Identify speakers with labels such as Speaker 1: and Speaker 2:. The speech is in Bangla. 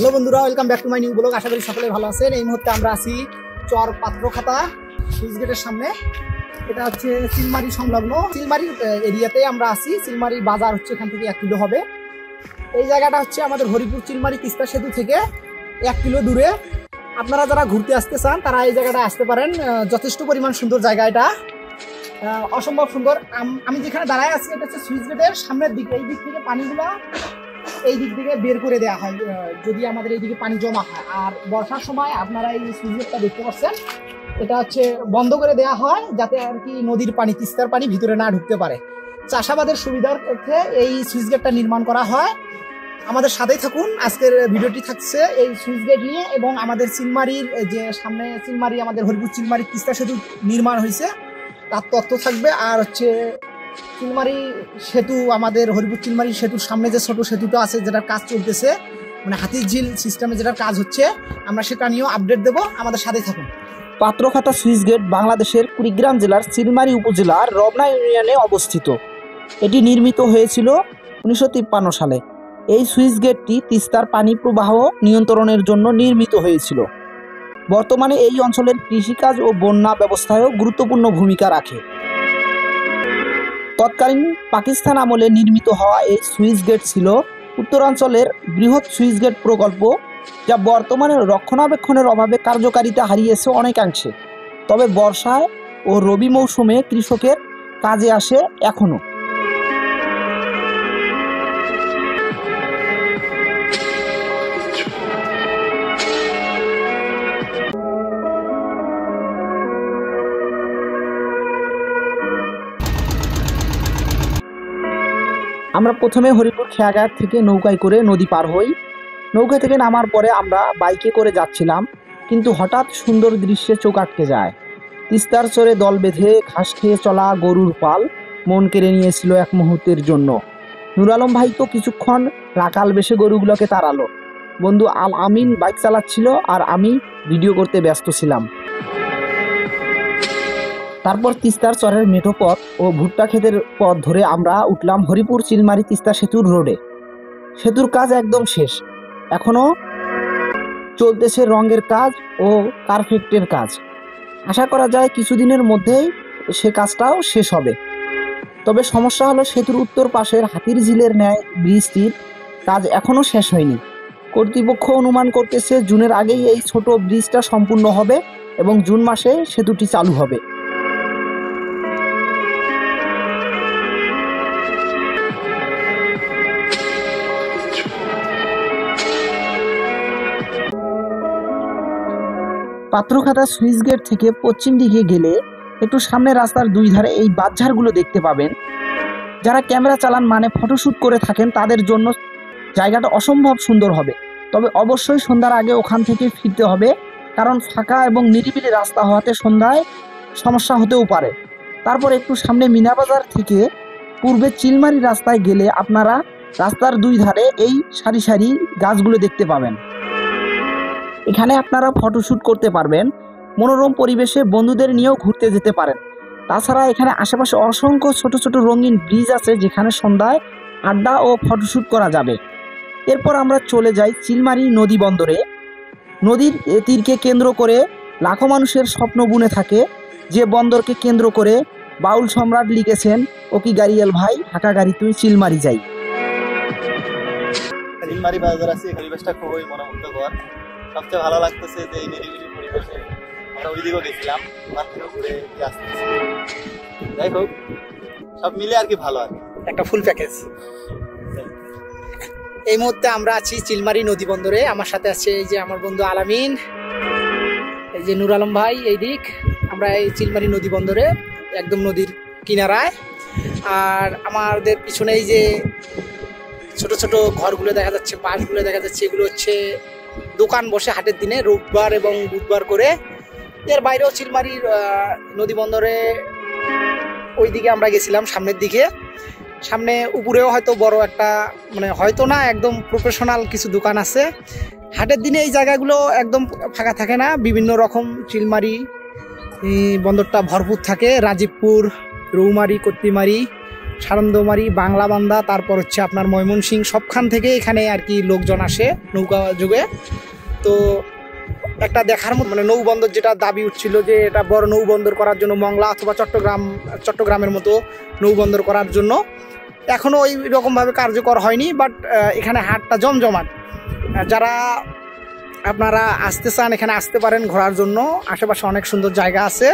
Speaker 1: হ্যালো বন্ধুরা, welcome back to my new blog. আশা করি সকলে ভালো আছেন। এই মুহূর্তে আমরা আছি চর পাত্রখাতা সুইচ গেটের সামনে। এটা হচ্ছে চিলমারি সংলগ্ন চিলমারি এরিয়াতে আমরা আছি। চিলমারি বাজার হচ্ছে এখান থেকে 1 কিলো হবে। এই জায়গাটা হচ্ছে আমাদের হরিপুর চিলমারি তিস্তা সেতু থেকে 1 কিলো দূরে। আপনারা যারা ঘুরতে আসতে চান তারা এই জায়গাটা আসতে পারেন। যথেষ্ট পরিমাণ সুন্দর জায়গা, এটা অসম্ভব সুন্দর। আমি যেখানে দাঁড়ায় আছি এটা হচ্ছে সুইচ গেটের সামনের দিকে। এই দিক থেকে পানিগুলো এই দিক থেকে বের করে দেওয়া হয় যদি আমাদের এইদিকে পানি জমা হয়। আর বর্ষার সময় আপনারা এই সুইচ গেটটা দেখতে পাচ্ছেন, এটা হচ্ছে বন্ধ করে দেওয়া হয় যাতে আর কি নদীর পানি, তিস্তার পানি ভিতরে না ঢুকতে পারে। চাষাবাদের সুবিধার ক্ষেত্রে এই সুইচ গেটটা নির্মাণ করা হয়। আমাদের সাথেই থাকুন, আজকের ভিডিওটি থাকছে এই সুইচ গেট নিয়ে এবং আমাদের চিলমারির যে সামনে চিলমারি, আমাদের হরিপুর চিলমারি তিস্তা সেতু নির্মাণ হয়েছে তার তথ্য থাকবে। আর হচ্ছে চিলমারি সেতু, আমাদের হরিপুর চিলমারি সেতুর সামনে যে ছোট সেতুটা আছে যেটার কাজ চলতেছে, মানে হাতির ঝিল সিস্টেমে যেটার কাজ হচ্ছে, আমরা সেটা নিয়েও আপডেট দেবো। আমাদের সাথে থাকুন।
Speaker 2: পাত্রখাতা সুইচ গেট বাংলাদেশের কুড়িগ্রাম জেলার চিলমারি উপজেলার রবনা ইউনিয়নে অবস্থিত। এটি নির্মিত হয়েছিল 1953 সালে। এই সুইচ গেটটি তিস্তার পানি প্রবাহ নিয়ন্ত্রণের জন্য নির্মিত হয়েছিল। বর্তমানে এই অঞ্চলের কৃষিকাজ ও বন্যা ব্যবস্থায়ও গুরুত্বপূর্ণ ভূমিকা রাখে। তৎকালীন পাকিস্তান আমলে নির্মিত হওয়া এই সুইচ গেট ছিল উত্তরাঞ্চলের বৃহৎ সুইচ গেট প্রকল্প, যা বর্তমানে রক্ষণাবেক্ষণের অভাবে কার্যকারিতা হারিয়েছে অনেকাংশে। তবে বর্ষায় ও রবি মৌসুমে কৃষকের কাজে আসে এখনও। আমরা প্রথমে হরিপুর খেয়াঘাট থেকে নৌকায় করে নদী পার হই। নৌকা থেকে নামার পরে আমরা বাইকে করে যাচ্ছিলাম, কিন্তু হঠাৎ সুন্দর দৃশ্যে চোখ আটকে যায়। তিস্তার চরে দল বেঁধে ঘাস খেয়ে চলা গরুর পাল মন কেড়ে নিয়েছিল এক মুহূর্তের জন্য। নুর আলম ভাই তো কিছুক্ষণ রাকাল বেশে গরুগুলোকে তাড়ালো। বন্ধু আল আমিন বাইক চালাচ্ছিল আর আমি ভিডিও করতে ব্যস্ত ছিলাম। তারপর তিস্তার চরের মেঠো পথ ও ভুট্টা ক্ষেতের পথ ধরে আমরা উঠলাম হরিপুর চিলমারি তিস্তা সেতুর রোডে। সেতুর কাজ একদম শেষ, এখনও চলতেছে রঙের কাজ ও কার্পেটের কাজ। আশা করা যায় কিছুদিনের মধ্যেই সে কাজটাও শেষ হবে। তবে সমস্যা হলো সেতুর উত্তর পাশের হাতির ঝিলের ন্যায় ব্রিজটির কাজ এখনও শেষ হয়নি। কর্তৃপক্ষ অনুমান করতেছে জুনের আগেই এই ছোট ব্রিজটা সম্পূর্ণ হবে এবং জুন মাসে সেতুটি চালু হবে। পাত্রখাতা সুইচ গেট থেকে পশ্চিম দিকে গেলে একটু সামনে রাস্তার দুই ধারে এই বাঁশঝাড়গুলো দেখতে পাবেন। যারা ক্যামেরা চালান, মানে ফটোশ্যুট করে থাকেন, তাদের জন্য জায়গাটা অসম্ভব সুন্দর হবে। তবে অবশ্যই সন্ধ্যার আগে ওখান থেকে ফিরতে হবে, কারণ ফাঁকা এবং নিরিবিলি রাস্তা হওয়াতে সন্ধ্যায় সমস্যা হতেও পারে। তারপর একটু সামনে মিনাবাজার থেকে পূর্বে চিলমারি রাস্তায় গেলে আপনারা রাস্তার দুই ধারে এই সারি সারি গাছগুলো দেখতে পাবেন। এখানে আপনারা ফটোশ্যুট করতে পারবেন। মনোরম পরিবেশে বন্ধুদের নিয়েও ঘুরতে যেতে পারেন। তাছাড়া এখানে আশেপাশে অসংখ্য ছোট ছোট রঙিন ব্রিজ আছে, যেখানে সন্ধ্যায় আড্ডা ও ফটোশ্যুট করা যাবে। এরপর আমরা চলে যাই চিলমারি নদী বন্দরে। নদীর তীরকে কেন্দ্র করে লাখো মানুষের স্বপ্ন বুনে থাকে। যে বন্দরকে কেন্দ্র করে বাউল সম্রাট লিখেছেন, ও কি গাড়িয়াল ভাই হাঁকা গাড়ি তুই চিলমারি যাই।
Speaker 3: চিলমারি বাজার আছে, পরিবেশটা খুবই মনোমুগ্ধকর। সবচেয়ে ভালো লাগতেছে যে এই নিরিবিলি পরিবেশে আমরা ওইদিকেও গেছিলাম, ঘুরে আসতেছি। যাই হোক, সব মিলে আর কি ভালো, আর
Speaker 1: একটা ফুল প্যাকেজ। এই মুহূর্তে আমরা আছি চিলমারি নদী বন্দরে। আমার সাথে আছে এই যে আমার বন্ধু আলামিন, এই যে নুর আলম ভাই। এই দিক আমরা এই চিলমারি নদী বন্দরে, একদম নদীর কিনারায়। আর আমাদের পিছনে এই যে ছোট ছোট ঘরগুলো দেখা যাচ্ছে, বাসগুলো দেখা যাচ্ছে, এগুলো হচ্ছে দোকান বসে হাটের দিনে, রোববার এবং বুধবার করে। এর বাইরেও চিলমারির নদী বন্দরে ওই দিকে আমরা গেছিলাম, সামনের দিকে। সামনে উপরেও হয়তো বড় একটা, মানে হয়তো না, একদম প্রফেশনাল কিছু দোকান আছে। হাটের দিনে এই জায়গাগুলো একদম ফাঁকা থাকে না, বিভিন্ন রকম চিলমারি বন্দরটা ভরপুর থাকে। রাজীবপুর, রৌমারি, কত্তিমারি, সারন্দমারি, বাংলাবান্ধা, তারপর হচ্ছে আপনার ময়মনসিংহ, সবখান থেকে এখানে আর কি লোকজন আসে নৌকা যুগে। তো একটা দেখার মতো মানে নৌবন্দর যেটা দাবি উঠছিল যে এটা বড় নৌবন্দর করার জন্য মংলা অথবা চট্টগ্রামের মতো নৌবন্দর করার জন্য, এখনও ওই রকমভাবে কার্যকর হয়নি। বাট এখানে হাটটা জমজমাট। যারা আপনারা আসতে চান এখানে আসতে পারেন ঘোরার জন্য, আশেপাশে অনেক সুন্দর জায়গা আছে।